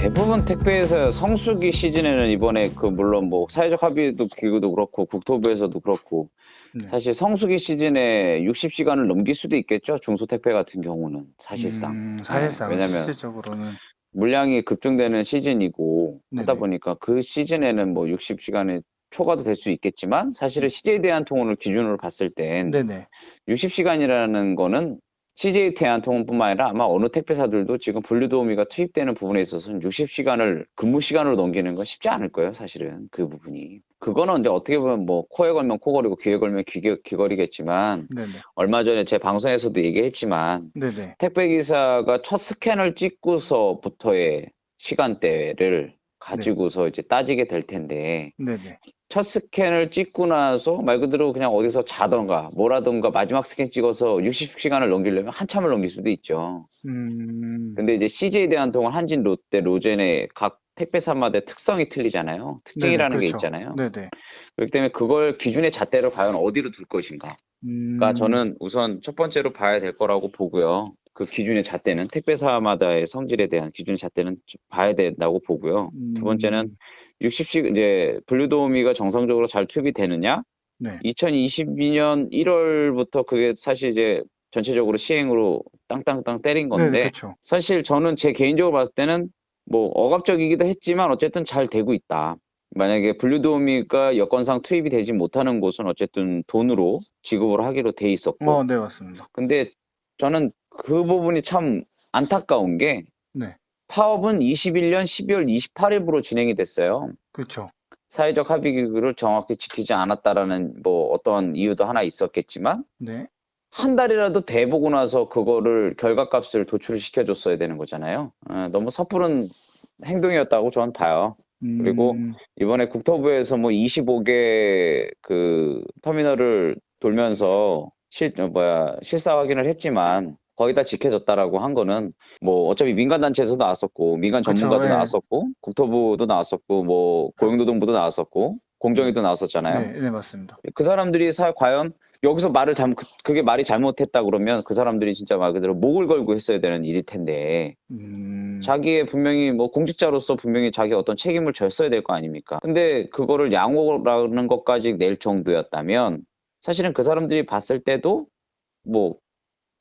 대부분 택배에서 성수기 시즌에는 이번에 물론 뭐 사회적 합의도 기구도 그렇고 국토부에서도 그렇고 네. 사실 성수기 시즌에 60시간을 넘길 수도 있겠죠. 중소택배 같은 경우는 사실상. 사실상 왜냐면 실질적으로는 물량이 급증되는 시즌이고 하다 네네. 보니까 그 시즌에는 뭐 60시간이 초과도 될 수 있겠지만 사실은 CJ 대한통운을 기준으로 봤을 땐 네네. 60시간이라는 거는 CJ 대한통운뿐만 아니라 아마 어느 택배사들도 지금 분류도우미가 투입되는 부분에 있어서는 60시간을 근무 시간으로 넘기는 건 쉽지 않을 거예요, 사실은 그 부분이. 그거는 이제 어떻게 보면 뭐 코에 걸면 코걸이고 귀에 걸면 귀걸이겠지만 네네. 얼마 전에 제 방송에서도 얘기했지만 네네. 택배기사가 첫 스캔을 찍고서부터의 시간대를 가지고서 이제 따지게 될 텐데 네네. 첫 스캔을 찍고 나서 말 그대로 그냥 어디서 자던가 뭐라던가 마지막 스캔 찍어서 60시간을 넘기려면 한참을 넘길 수도 있죠. 근데 이제 CJ 대한통운, 한진, 롯데, 로젠의 각 택배사마다 특성이 틀리잖아요. 네네. 특징이라는 게 그렇죠. 있잖아요. 네네. 그렇기 때문에 그걸 기준의 잣대를 과연 어디로 둘 것인가. 그러니까 저는 우선 첫 번째로 봐야 될 거라고 보고요. 그 기준의 잣대는 택배사마다의 성질에 대한 기준의 잣대는 봐야 된다고 보고요. 두 번째는 60시 이제 분류도우미가 정상적으로 잘 투입이 되느냐? 네. 2022년 1월부터 그게 사실 이제 전체적으로 시행으로 땅땅땅 때린 네네. 건데 그렇죠. 사실 저는 제 개인적으로 봤을 때는 뭐 억압적이기도 했지만 어쨌든 잘 되고 있다. 만약에 분류도우미가 여건상 투입이 되지 못하는 곳은 어쨌든 돈으로 지급을 하기로 돼 있었고 네, 맞습니다. 근데 저는 그 부분이 참 안타까운 게 네. 파업은 21년 12월 28일부로 진행이 됐어요. 그렇죠. 사회적 합의 기구를 정확히 지키지 않았다라는 뭐 어떤 이유도 하나 있었겠지만 네. 한 달이라도 돼 보고 나서 그거를 결과값을 도출을 시켜줬어야 되는 거잖아요. 너무 섣부른 행동이었다고 저는 봐요. 그리고 이번에 국토부에서 뭐 25개 그 터미널을 돌면서 실사 확인을 했지만 거의 다 지켜졌다라고 한 거는 뭐 어차피 민간단체에서 나왔었고 민간 그쵸, 전문가도 예. 나왔었고 국토부도 나왔었고 뭐 고용노동부도 나왔었고 공정위도 나왔었잖아요. 네, 네, 맞습니다. 그 사람들이 과연 여기서 그게 말이 잘못했다 그러면 그 사람들이 진짜 말 그대로 목을 걸고 했어야 되는 일일 텐데 자기의 분명히 뭐 공직자로서 분명히 자기 어떤 책임을 졌어야 될 거 아닙니까? 근데 그거를 양호라는 것까지 낼 정도였다면 사실은 그 사람들이 봤을 때도 뭐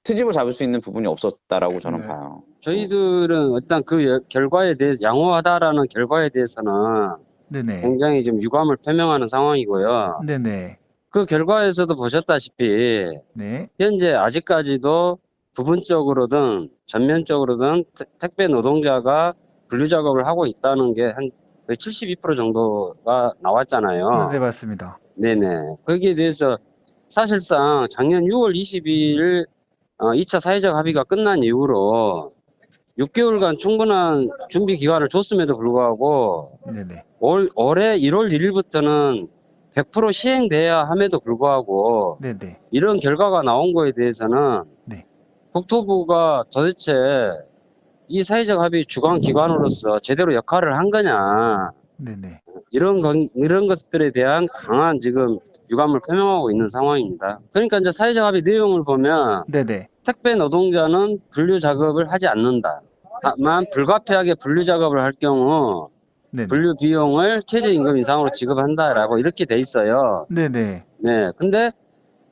트집을 잡을 수 있는 부분이 없었다라고 저는 네. 봐요. 저희들은 일단 그 결과에 대해 양호하다라는 결과에 대해서는 네네. 굉장히 좀 유감을 표명하는 상황이고요. 네네. 그 결과에서도 보셨다시피 네. 현재 아직까지도 부분적으로든 전면적으로든 택배 노동자가 분류 작업을 하고 있다는 게 한 72% 정도가 나왔잖아요. 네, 맞습니다. 네네. 거기에 대해서 사실상 작년 6월 22일 2차 사회적 합의가 끝난 이후로 6개월간 충분한 준비 기간을 줬음에도 불구하고 네네. 올해 1월 1일부터는 100% 시행돼야 함에도 불구하고 네네. 이런 결과가 나온 거에 대해서는 네. 국토부가 도대체 이 사회적 합의 주관 기관으로서 제대로 역할을 한 거냐, 네네. 이런 것들에 대한 강한 지금 유감을 표명하고 있는 상황입니다. 그러니까 이제 사회적 합의 내용을 보면 네네. 택배 노동자는 분류 작업을 하지 않는다. 다만 불가피하게 분류 작업을 할 경우 네네. 분류 비용을 최저임금 이상으로 지급한다라고 이렇게 돼 있어요. 네네. 네. 근데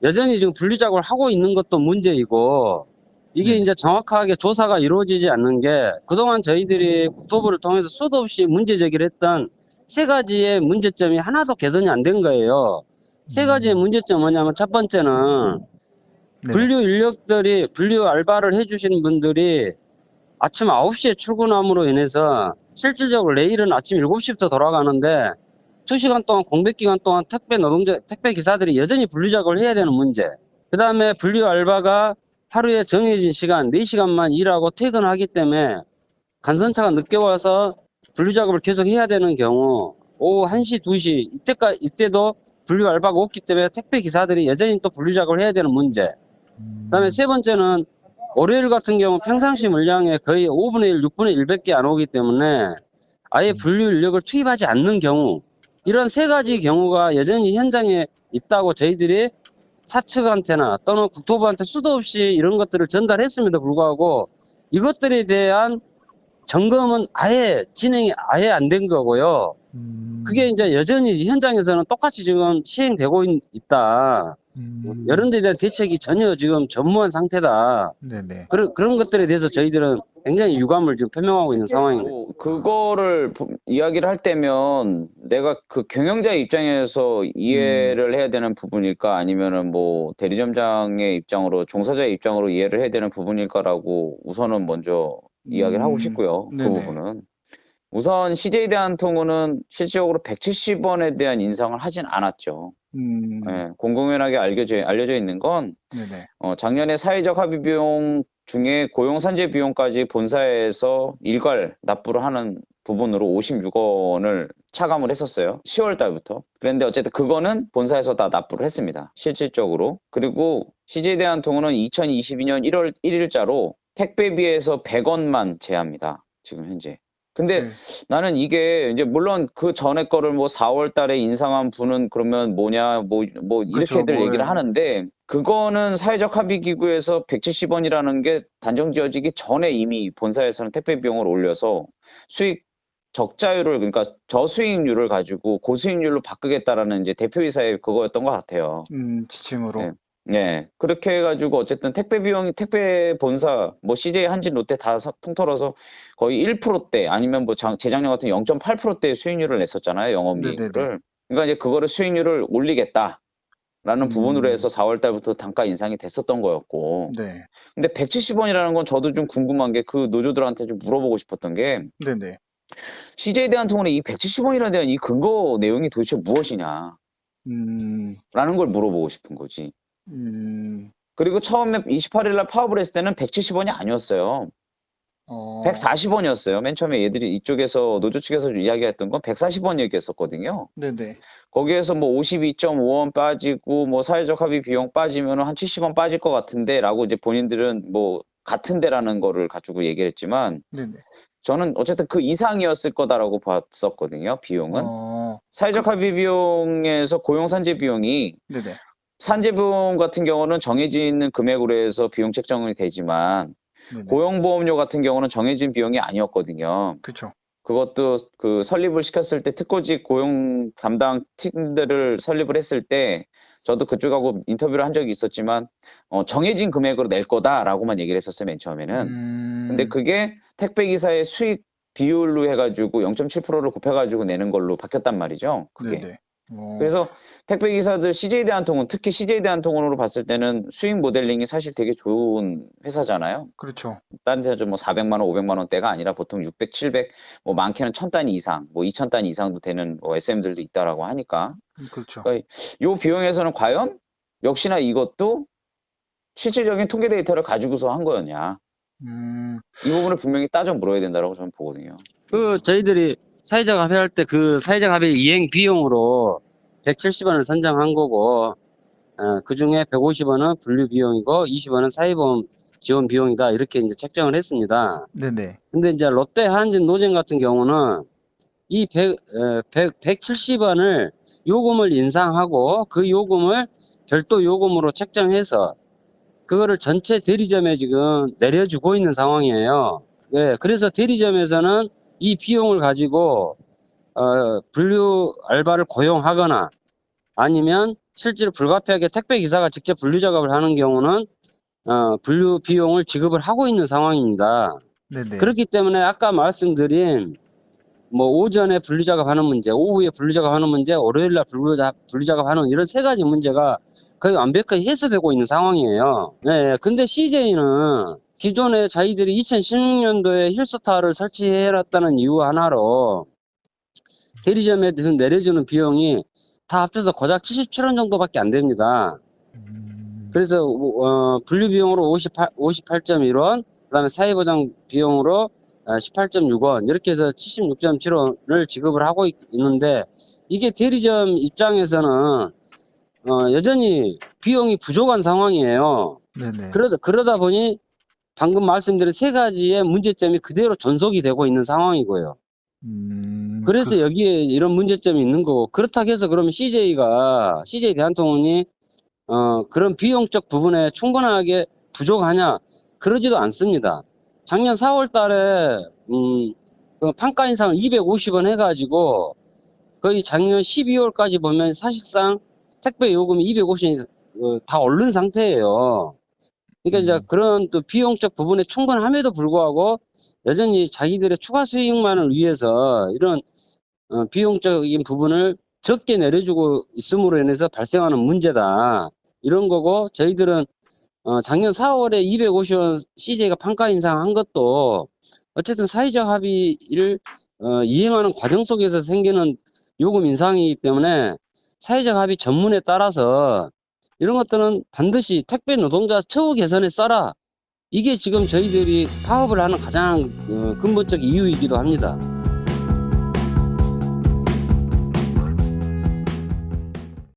여전히 지금 분류 작업을 하고 있는 것도 문제이고 이게 네네. 이제 정확하게 조사가 이루어지지 않는 게 그동안 저희들이 국토부를 통해서 수도 없이 문제 제기를 했던 세 가지의 문제점이 하나도 개선이 안 된 거예요. 세 가지의 문제점은 뭐냐면 첫 번째는 네네. 분류 인력들이 분류 알바를 해주시는 분들이 아침 9시에 출근함으로 인해서 실질적으로 내일은 아침 7시부터 돌아가는데 2시간 동안 공백 기간 동안 택배 기사들이 여전히 분류 작업을 해야 되는 문제. 그 다음에 분류 알바가 하루에 정해진 시간 4시간만 일하고 퇴근하기 때문에 간선차가 늦게 와서 분류 작업을 계속 해야 되는 경우 오후 1시, 2시 이때도 분류 알바가 없기 때문에 택배 기사들이 여전히 또 분류 작업을 해야 되는 문제. 그다음에 세 번째는 월요일 같은 경우 평상시 물량의 거의 5분의 1, 6분의 1밖에 안 오기 때문에 아예 분류 인력을 투입하지 않는 경우 이런 세 가지 경우가 여전히 현장에 있다고 저희들이 사측한테나 또는 국토부한테 수도 없이 이런 것들을 전달했음에도 불구하고 이것들에 대한 점검은 진행이 아예 안 된 거고요. 그게 이제 여전히 현장에서는 똑같이 지금 시행되고 있다. 이런 데에 대한 대책이 전혀 지금 전무한 상태다. 네네. 그런 것들에 대해서 저희들은 굉장히 유감을 지금 표명하고 있는 상황입니다. 그거를 이야기를 할 때면 내가 그 경영자 입장에서 이해를 해야 되는 부분일까 아니면은 뭐 대리점장의 입장으로 종사자의 입장으로 이해를 해야 되는 부분일까라고 우선은 먼저 이야기를 하고 싶고요. 그 네네. 부분은. 우선 CJ 대한통운은 실질적으로 170원에 대한 인상을 하진 않았죠. 예, 공공연하게 알려져 있는 건 네네. 작년에 사회적 합의 비용 중에 고용 산재 비용까지 본사에서 일괄 납부를 하는 부분으로 56원을 차감을 했었어요. 10월 달부터. 그런데 어쨌든 그거는 본사에서 다 납부를 했습니다. 실질적으로. 그리고 CJ 대한통운은 2022년 1월 1일자로 택배비에서 100원만 제합니다. 지금 현재. 근데 나는 이게 이제 물론 그 전에 거를 뭐 4월 달에 인상한 분은 그러면 뭐냐 뭐 이렇게들 얘기를 하는데 그거는 사회적 합의 기구에서 170원이라는 게 단정 지어지기 전에 이미 본사에서는 택배 비용을 올려서 수익 적자율을 그러니까 저수익률을 가지고 고수익률로 바꾸겠다라는 이제 대표이사의 그거였던 것 같아요. 지침으로. 네. 네. 그렇게 해가지고 어쨌든 택배 비용이 택배 본사 뭐 CJ 한진 롯데 다 통틀어서 거의 1%대 아니면 뭐 재작년 같은 0.8%대 수익률을 냈었잖아요. 영업이익을. 그러니까 이제 그거를 수익률을 올리겠다라는 부분으로 해서 4월 달부터 단가 인상이 됐었던 거였고. 네. 근데 170원이라는 건 저도 좀 궁금한 게 그 노조들한테 좀 물어보고 싶었던 게 네네. CJ 대한통운의 이 170원이라는 대한 이 근거 내용이 도대체 무엇이냐? 라는 걸 물어보고 싶은 거지. 그리고 처음에 28일 날 파업을 했을 때는 170원이 아니었어요. 140원이었어요. 맨 처음에 얘들이 이쪽에서 노조 측에서 이야기했던 건 140원 얘기했었거든요. 네네. 거기에서 뭐 52.5원 빠지고 뭐 사회적 합의 비용 빠지면 한 70원 빠질 것 같은데라고 이제 본인들은 뭐 같은데라는 거를 가지고 얘기를 했지만 네네. 저는 어쨌든 그 이상이었을 거다라고 봤었거든요. 비용은. 사회적 합의 비용에서 고용 산재 비용이 네네. 산재 비용 같은 경우는 정해진 금액으로 해서 비용 책정이 되지만 네네. 고용보험료 같은 경우는 정해진 비용이 아니었거든요. 그쵸. 그것도 그 설립을 시켰을 때 특고직 고용 담당 팀들을 설립을 했을 때 저도 그쪽하고 인터뷰를 한 적이 있었지만 정해진 금액으로 낼 거다라고만 얘기를 했었어요. 맨 처음에는. 근데 그게 택배기사의 수익 비율로 해가지고 0.7%를 곱해가지고 내는 걸로 바뀌었단 말이죠. 그게. 네네. 그래서 택배기사들 CJ 대한통운 특히 CJ 대한통운으로 봤을 때는 수익 모델링이 사실 되게 좋은 회사잖아요. 그렇죠. 딴 데는 뭐 400만 원, 500만 원대가 아니라 보통 600, 700, 뭐 많게는 1000단위 이상, 뭐 2000단위 이상도 되는 뭐 SM들도 있다라고 하니까. 그렇죠. 그러니까 요 비용에서는 과연 역시나 이것도 실질적인 통계 데이터를 가지고서 한 거였냐. 이 부분을 분명히 따져 물어야 된다고 저는 보거든요. 저희들이 사회적 합의할 때 그 사회적 합의 이행 비용으로 170원을 선정한 거고, 그 중에 150원은 분류 비용이고, 20원은 사회보험 지원 비용이다. 이렇게 이제 책정을 했습니다. 네네. 근데 이제 롯데 한진 노젠 같은 경우는 이 170원을 요금을 인상하고 그 요금을 별도 요금으로 책정해서 그거를 전체 대리점에 지금 내려주고 있는 상황이에요. 네, 그래서 대리점에서는 이 비용을 가지고 분류 알바를 고용하거나 아니면 실제로 불가피하게 택배 기사가 직접 분류 작업을 하는 경우는 분류 비용을 지급을 하고 있는 상황입니다. 네네. 그렇기 때문에 아까 말씀드린 뭐 오전에 분류 작업하는 문제, 오후에 분류 작업하는 문제, 월요일날 분류 작업하는 이런 세 가지 문제가 거의 완벽하게 해소되고 있는 상황이에요. 네, 근데 CJ는 기존에 자기들이 2016년도에 힐스타를 설치해놨다는 이유 하나로 대리점에 내려주는 비용이 다 합쳐서 고작 77원 정도밖에 안 됩니다. 그래서 분류 비용으로 58.1원, 그다음에 사회보장 비용으로 18.6원 이렇게 해서 76.7원을 지급을 하고 있는데 이게 대리점 입장에서는 여전히 비용이 부족한 상황이에요. 네네. 그러다 보니 방금 말씀드린 세 가지의 문제점이 그대로 전속이 되고 있는 상황이고요. 그래서 여기에 이런 문제점이 있는 거고, 그렇다고 해서 그러면 CJ 대한통운이 그런 비용적 부분에 충분하게 부족하냐? 그러지도 않습니다. 작년 4월 달에 그 판가 인상을 250원 해가지고 거의 작년 12월까지 보면 사실상 택배 요금이 250원이 다 오른 상태예요. 그러니까 이제 그런 또 비용적 부분에 충분함에도 불구하고 여전히 자기들의 추가 수익만을 위해서 이런 비용적인 부분을 적게 내려주고 있음으로 인해서 발생하는 문제다. 이런 거고, 저희들은 작년 4월에 250원 CJ가 판가 인상한 것도 어쨌든 사회적 합의를 이행하는 과정 속에서 생기는 요금 인상이기 때문에 사회적 합의 전문에 따라서 이런 것들은 반드시 택배 노동자 처우 개선에 써라. 이게 지금 저희들이 파업을 하는 가장 근본적 이유이기도 합니다.